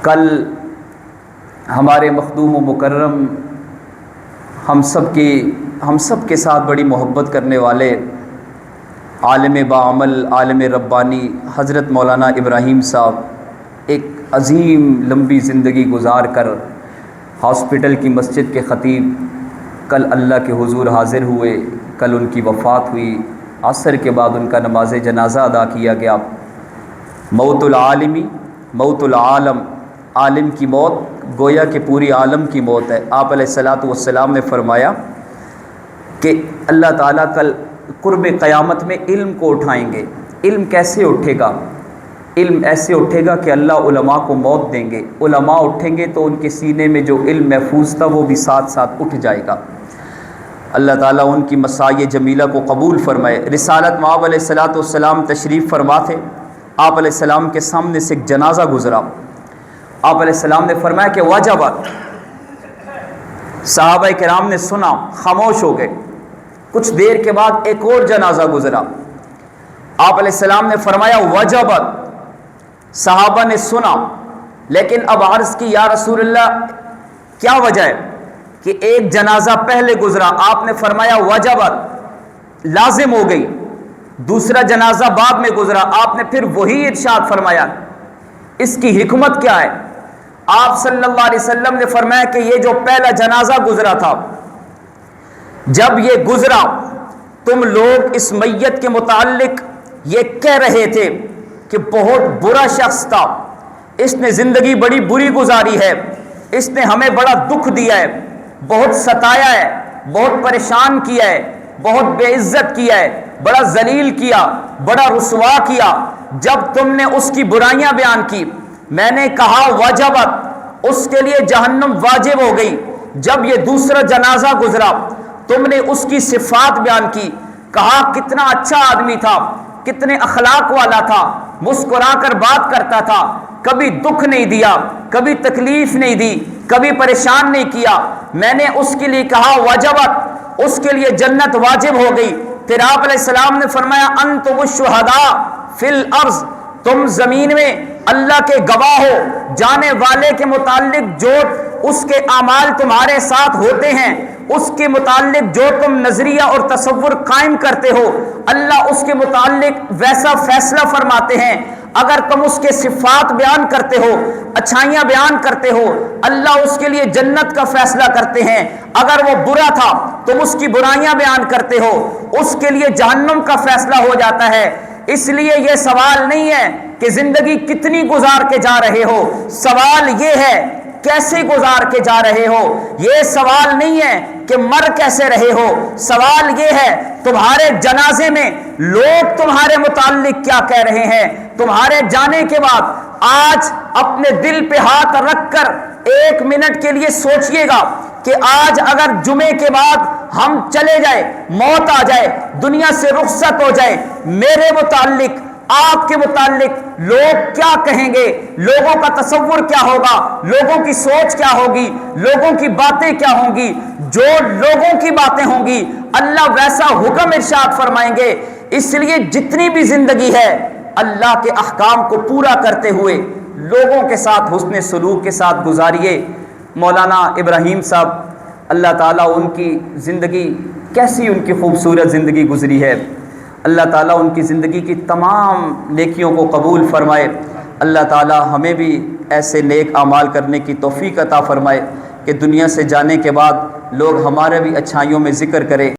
کل ہمارے مخدوم و مکرم ہم سب کے ساتھ بڑی محبت کرنے والے عالم باعمل عالم ربانی حضرت مولانا ابراہیم صاحب ایک عظیم لمبی زندگی گزار کر ہاسپٹل کی مسجد کے خطیب کل اللہ کے حضور حاضر ہوئے۔ کل ان کی وفات ہوئی، عصر کے بعد ان کا نماز جنازہ ادا کیا گیا۔ موت العالمی موت العالم، عالم کی موت گویا کہ پوری عالم کی موت ہے۔ آپ علیہ الصلاۃ والسلام نے فرمایا کہ اللہ تعالیٰ کل قرب قیامت میں علم کو اٹھائیں گے۔ علم کیسے اٹھے گا؟ علم ایسے اٹھے گا کہ اللہ علماء کو موت دیں گے۔ علماء اٹھیں گے تو ان کے سینے میں جو علم محفوظ تھا وہ بھی ساتھ ساتھ اٹھ جائے گا۔ اللہ تعالیٰ ان کی مساعی جمیلہ کو قبول فرمائے۔ رسالت میں آپ علیہ الصلاۃ والسلام تشریف فرما تھے۔ آپ علیہ السلام کے سامنے سے ایک جنازہ گزرا۔ آپ علیہ السلام نے فرمایا کہ وجبت۔ صحابہ کرام نے سنا، خاموش ہو گئے۔ کچھ دیر کے بعد ایک اور جنازہ گزرا۔ آپ علیہ السلام نے فرمایا وجبت۔ صحابہ نے سنا، لیکن اب عرض کی یا رسول اللہ کیا وجہ ہے کہ ایک جنازہ پہلے گزرا، آپ نے فرمایا وجبت، لازم ہو گئی۔ دوسرا جنازہ بعد میں گزرا، آپ نے پھر وہی ارشاد فرمایا۔ اس کی حکمت کیا ہے؟ آپ صلی اللہ علیہ وسلم نے فرمایا کہ یہ جو پہلا جنازہ گزرا تھا، جب یہ گزرا تم لوگ اس میت کے متعلق یہ کہہ رہے تھے کہ بہت برا شخص تھا، اس نے زندگی بڑی بری گزاری ہے، اس نے ہمیں بڑا دکھ دیا ہے، بہت ستایا ہے، بہت پریشان کیا ہے، بہت بے عزت کیا ہے، بڑا ذلیل کیا، بڑا رسوا کیا۔ جب تم نے اس کی برائیاں بیان کی، میں نے کہا وجبت، اس کے لیے جہنم واجب ہو گئی۔ جب یہ دوسرا جنازہ گزرا، تم نے اس کی صفات بیان کی، کہا کتنا اچھا آدمی تھا، کتنے اخلاق والا تھا، مسکرا کر بات کرتا تھا، کبھی دکھ نہیں دیا، کبھی تکلیف نہیں دی، کبھی پریشان نہیں کیا۔ میں نے اس کے لیے کہا وجبت، اس کے لیے جنت واجب ہو گئی۔ پھر آپ علیہ السلام نے فرمایا انتم الشہداء فی الارض، تم زمین میں اللہ کے گواہ ہو، جانے والے کے متعلق جو اس کے اعمال تمہارے ساتھ ہوتے ہیں، اس کے متعلق جو تم نظریہ اور تصور قائم کرتے ہو، اللہ اس کے متعلق ویسا فیصلہ فرماتے ہیں۔ اگر تم اس کے صفات بیان کرتے ہو، اچھائیاں بیان کرتے ہو، اللہ اس کے لیے جنت کا فیصلہ کرتے ہیں۔ اگر وہ برا تھا تم اس کی برائیاں بیان کرتے ہو، اس کے لیے جہنم کا فیصلہ ہو جاتا ہے۔ اس لیے یہ سوال نہیں ہے کہ زندگی کتنی گزار کے جا رہے ہو، سوال یہ ہے کیسے گزار کے جا رہے ہو۔ یہ سوال نہیں ہے کہ مر کیسے رہے ہو، سوال یہ ہے تمہارے جنازے میں لوگ تمہارے متعلق کیا کہہ رہے ہیں۔ تمہارے جانے کے بعد آج اپنے دل پہ ہاتھ رکھ کر ایک منٹ کے لیے سوچئے گا کہ آج اگر جمعے کے بعد ہم چلے جائیں، موت آ جائے، دنیا سے رخصت ہو جائے، میرے متعلق، آپ کے متعلق لوگ کیا کہیں گے؟ لوگوں کا تصور کیا ہوگا؟ لوگوں کی سوچ کیا ہوگی؟ لوگوں کی باتیں کیا ہوں گی؟ جو لوگوں کی باتیں ہوں گی اللہ ویسا حکم ارشاد فرمائیں گے۔ اس لیے جتنی بھی زندگی ہے اللہ کے احکام کو پورا کرتے ہوئے لوگوں کے ساتھ حسن سلوک کے ساتھ گزاریے۔ مولانا ابراہیم صاحب، اللہ تعالیٰ ان کی زندگی کیسی ان کی خوبصورت زندگی گزری ہے، اللہ تعالیٰ ان کی زندگی کی تمام نیکیوں کو قبول فرمائے۔ اللہ تعالیٰ ہمیں بھی ایسے نیک اعمال کرنے کی توفیق عطا فرمائے کہ دنیا سے جانے کے بعد لوگ ہمارے بھی اچھائیوں میں ذکر کریں۔